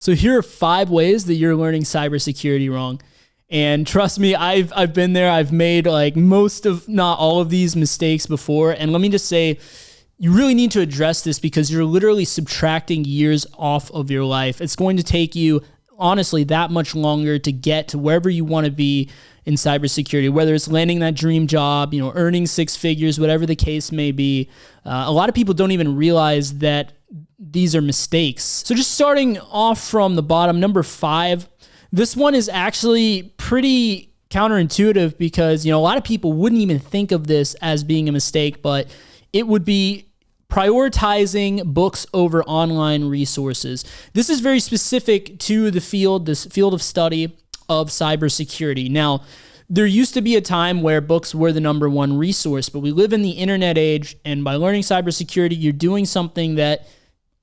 So here are 5 ways that you're learning cybersecurity wrong. And trust me, I've been there. I've made like most of, not all of these mistakes before. And let me just say, you really need to address this because you're literally subtracting years off of your life. It's going to take you, honestly, that much longer to get to wherever you want to be in cybersecurity, whether it's landing that dream job, earning 6 figures, whatever the case may be. A lot of people don't even realize that these are mistakes. So just starting off from the bottom, number 5, this one is actually pretty counterintuitive because, a lot of people wouldn't even think of this as being a mistake, but it would be prioritizing books over online resources. This is very specific to this field of study of cybersecurity. Now, there used to be a time where books were the number one resource, but we live in the internet age, and by learning cybersecurity, you're doing something that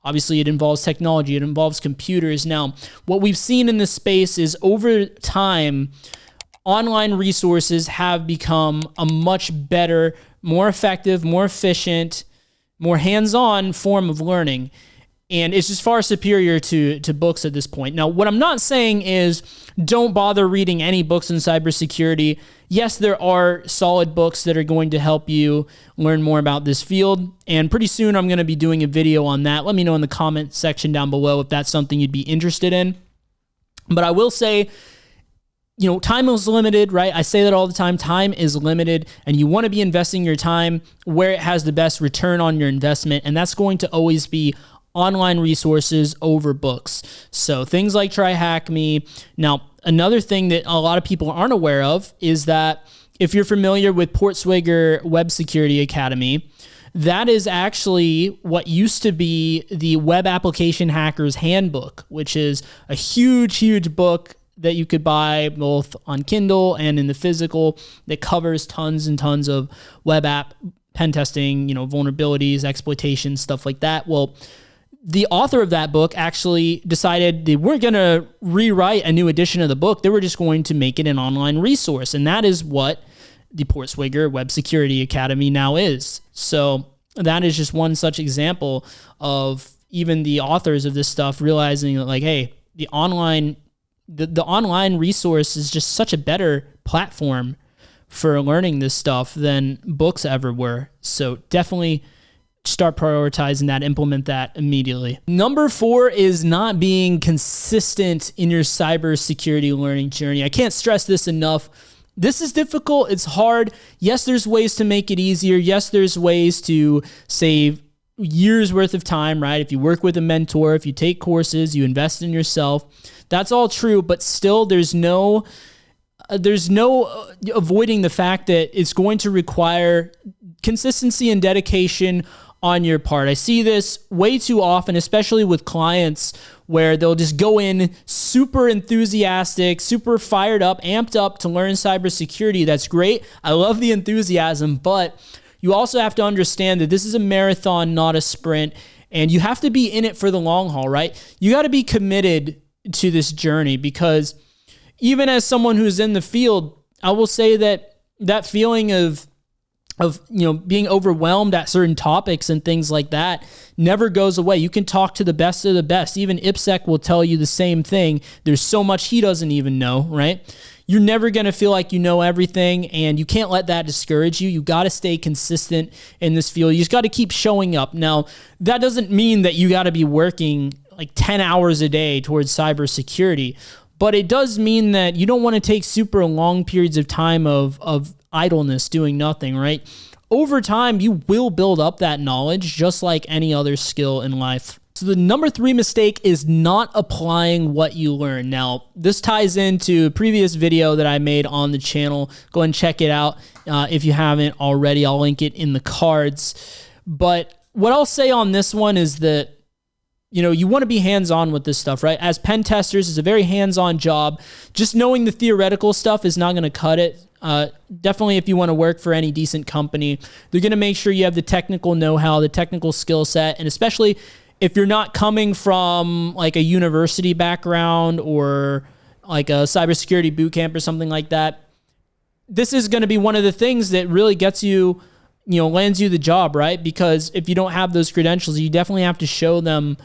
obviously it involves technology, it involves computers. Now, what we've seen in this space is over time, online resources have become a much better, more effective, more efficient, more hands-on form of learning. And it's just far superior to books at this point. Now, what I'm not saying is don't bother reading any books in cybersecurity. Yes, there are solid books that are going to help you learn more about this field. And pretty soon I'm going to be doing a video on that. Let me know in the comment section down below if that's something you'd be interested in. But I will say, time is limited, right? I say that all the time. Time is limited, and you want to be investing your time where it has the best return on your investment. And that's going to always be online resources over books. So things like TryHackMe. Now, another thing that a lot of people aren't aware of is that if you're familiar with Portswigger Web Security Academy, that is actually what used to be the Web Application Hacker's Handbook, which is a huge, huge book that you could buy both on Kindle and in the physical that covers tons and tons of web app pen testing, vulnerabilities, exploitation, stuff like that. Well, the author of that book actually decided they weren't going to rewrite a new edition of the book. They were just going to make it an online resource. And that is what the Portswigger Web Security Academy now is. So that is just one such example of even the authors of this stuff realizing that, hey, the online resource is just such a better platform for learning this stuff than books ever were. So definitely start prioritizing that, implement that immediately. Number 4 is not being consistent in your cybersecurity learning journey. I can't stress this enough. This is difficult. It's hard. Yes, there's ways to make it easier. Yes, there's ways to save years worth of time, right? If you work with a mentor, if you take courses, you invest in yourself, that's all true, but still there's no avoiding the fact that it's going to require consistency and dedication on your part. I see this way too often, especially with clients where they'll just go in super enthusiastic, super fired up, amped up to learn cybersecurity. That's great. I love the enthusiasm, but you also have to understand that this is a marathon, not a sprint, and you have to be in it for the long haul, right? You got to be committed to this journey because even as someone who's in the field, I will say that that feeling of being overwhelmed at certain topics and things like that never goes away. You can talk to the best of the best. Even IPSEC will tell you the same thing. There's so much he doesn't even know, right? You're never going to feel like you know everything, and you can't let that discourage you. You got to stay consistent in this field. You just got to keep showing up. Now, that doesn't mean that you got to be working like 10 hours a day towards cybersecurity, but it does mean that you don't want to take super long periods of time of idleness doing nothing, right? Over time, you will build up that knowledge just like any other skill in life. So the number 3 mistake is not applying what you learn. Now, this ties into a previous video that I made on the channel. Go and check it out if you haven't already. I'll link it in the cards. But what I'll say on this one is that you want to be hands-on with this stuff, right? As pen testers, it's a very hands-on job. Just knowing the theoretical stuff is not going to cut it. Definitely if you want to work for any decent company, they're going to make sure you have the technical know-how, the technical skill set, and especially if you're not coming from like a university background or like a cybersecurity boot camp or something like that, this is going to be one of the things that really gets you, lands you the job, right? Because if you don't have those credentials, you definitely have to show them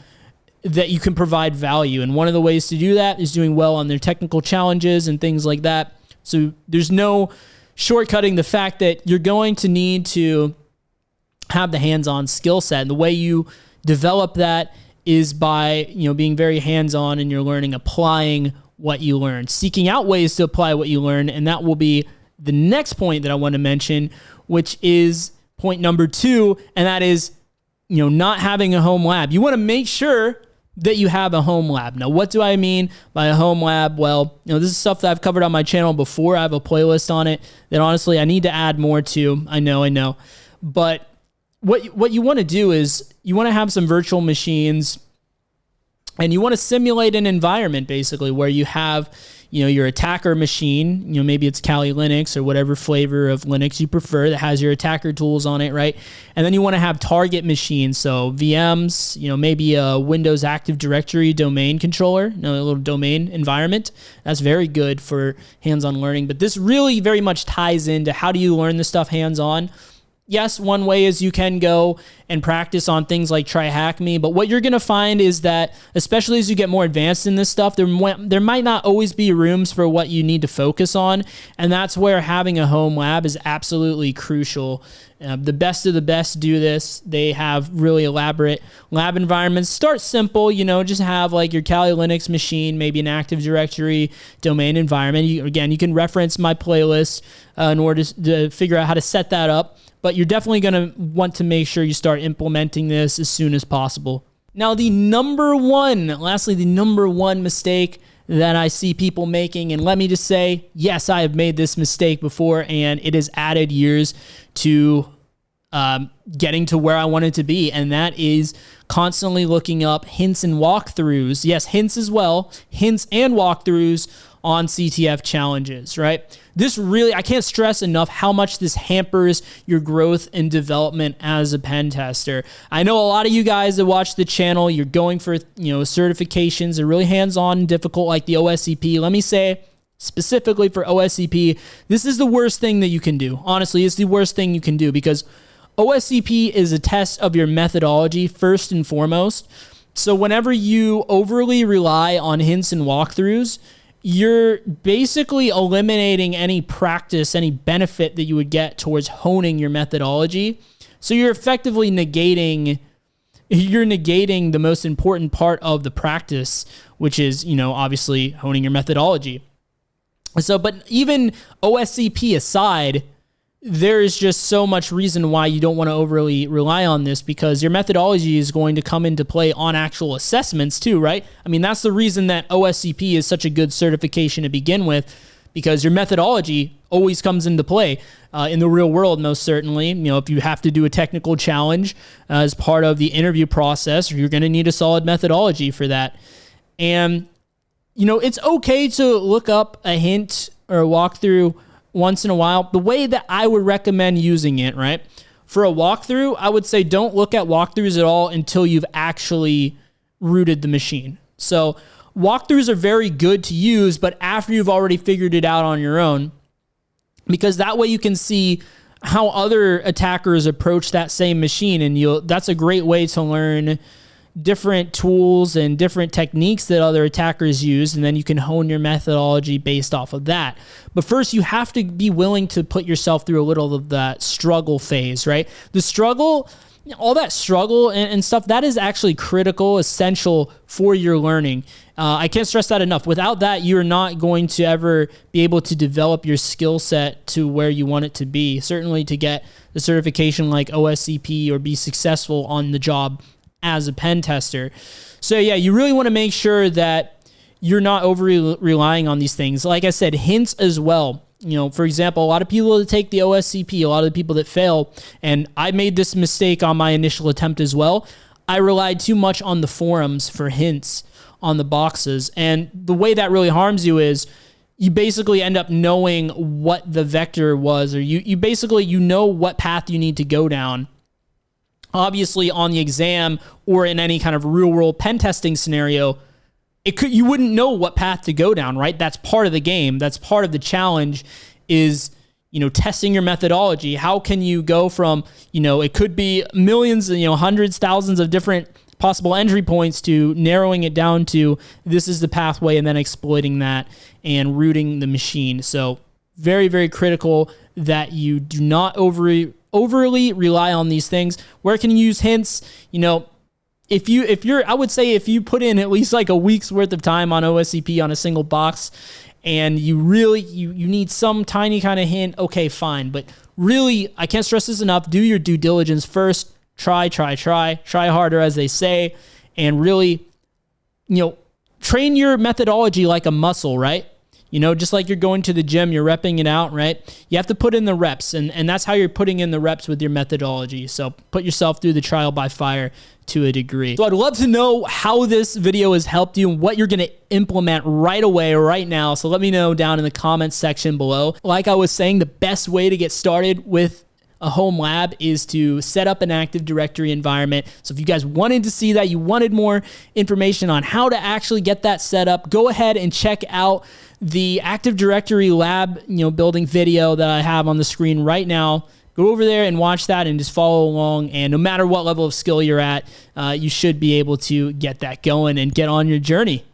that you can provide value. And one of the ways to do that is doing well on their technical challenges and things like that. So there's no shortcutting the fact that you're going to need to have the hands-on skill set. And the way you develop that is by, being very hands-on in your learning, applying what you learn, seeking out ways to apply what you learn. And that will be the next point that I want to mention, which is point number 2. And that is, not having a home lab. You want to make sure that you have a home lab. Now, what do I mean by a home lab? Well, this is stuff that I've covered on my channel before. I have a playlist on it that honestly I need to add more to. I know. But what you want to do is you want to have some virtual machines, and you want to simulate an environment basically where you have, your attacker machine, maybe it's Kali Linux or whatever flavor of Linux you prefer that has your attacker tools on it, right? And then you want to have target machines, so VMs, maybe a Windows Active Directory domain controller, a little domain environment. That's very good for hands-on learning. But this really very much ties into how do you learn this stuff hands-on. Yes, one way is you can go and practice on things like Try Hack Me, but what you're going to find is that, especially as you get more advanced in this stuff, there might not always be rooms for what you need to focus on, and that's where having a home lab is absolutely crucial. The best of the best do this. They have really elaborate lab environments. Start simple, just have like your Kali Linux machine, maybe an Active Directory domain environment. You can reference my playlist in order to figure out how to set that up. But you're definitely going to want to make sure you start implementing this as soon as possible. Now, the number one mistake that I see people making, and let me just say, yes, I have made this mistake before, and it has added years to getting to where I wanted to be, and that is constantly looking up hints and walkthroughs. Yes, hints as well, hints and walkthroughs on CTF challenges, right? This really, I can't stress enough how much this hampers your growth and development as a pen tester. I know a lot of you guys that watch the channel, you're going for, certifications. They're really hands-on and difficult, like the OSCP. Let me say, specifically for OSCP, this is the worst thing that you can do. Honestly, it's the worst thing you can do, because OSCP is a test of your methodology first and foremost. So whenever you overly rely on hints and walkthroughs, you're basically eliminating any practice, any benefit that you would get towards honing your methodology. So you're effectively negating the most important part of the practice, which is, obviously honing your methodology. So, but even OSCP aside, there is just so much reason why you don't want to overly rely on this, because your methodology is going to come into play on actual assessments too, right? I mean, that's the reason that OSCP is such a good certification to begin with, because your methodology always comes into play in the real world, most certainly. If you have to do a technical challenge as part of the interview process, you're going to need a solid methodology for that. And, it's okay to look up a hint or a walkthrough once in a while. The way that I would recommend using it, right? For a walkthrough, I would say don't look at walkthroughs at all until you've actually rooted the machine. So walkthroughs are very good to use, but after you've already figured it out on your own, because that way you can see how other attackers approach that same machine, and that's a great way to learn different tools and different techniques that other attackers use, and then you can hone your methodology based off of that. But first, you have to be willing to put yourself through a little of that struggle phase, right? The struggle, all that struggle and stuff, that is actually critical, essential for your learning. I can't stress that enough. Without that, you're not going to ever be able to develop your skill set to where you want it to be, certainly to get the certification like OSCP or be successful on the job as a pen tester. So yeah, you really want to make sure that you're not overly relying on these things. Like I said, hints as well. For example, a lot of people that take the OSCP, a lot of the people that fail, and I made this mistake on my initial attempt as well. I relied too much on the forums for hints on the boxes. And the way that really harms you is you basically end up knowing what the vector was, or you basically, what path you need to go down. Obviously, on the exam or in any kind of real-world pen testing scenario, you wouldn't know what path to go down, right? That's part of the game. That's part of the challenge is, testing your methodology. How can you go from, it could be millions, hundreds, thousands of different possible entry points to narrowing it down to this is the pathway, and then exploiting that and rooting the machine. So very, very critical that you do not overly rely on these things. Where can you use hints? You know, I would say if you put in at least like a week's worth of time on OSCP on a single box, and you really, you need some tiny kind of hint, okay, fine. But really, I can't stress this enough, do your due diligence first. Try harder, as they say, and really, you know, train your methodology like a muscle, right? You know, just like you're going to the gym, you're repping it out, right? You have to put in the reps, and that's how you're putting in the reps with your methodology. So put yourself through the trial by fire to a degree. So I'd love to know how this video has helped you and what you're going to implement right away, right now. So let me know down in the comments section below. Like I was saying, the best way to get started with a home lab is to set up an Active Directory environment. So if you guys wanted to see that, you wanted more information on how to actually get that set up, go ahead and check out the Active Directory lab, you know, building video that I have on the screen right now. Go over there and watch that and just follow along. And no matter what level of skill you're at, you should be able to get that going and get on your journey.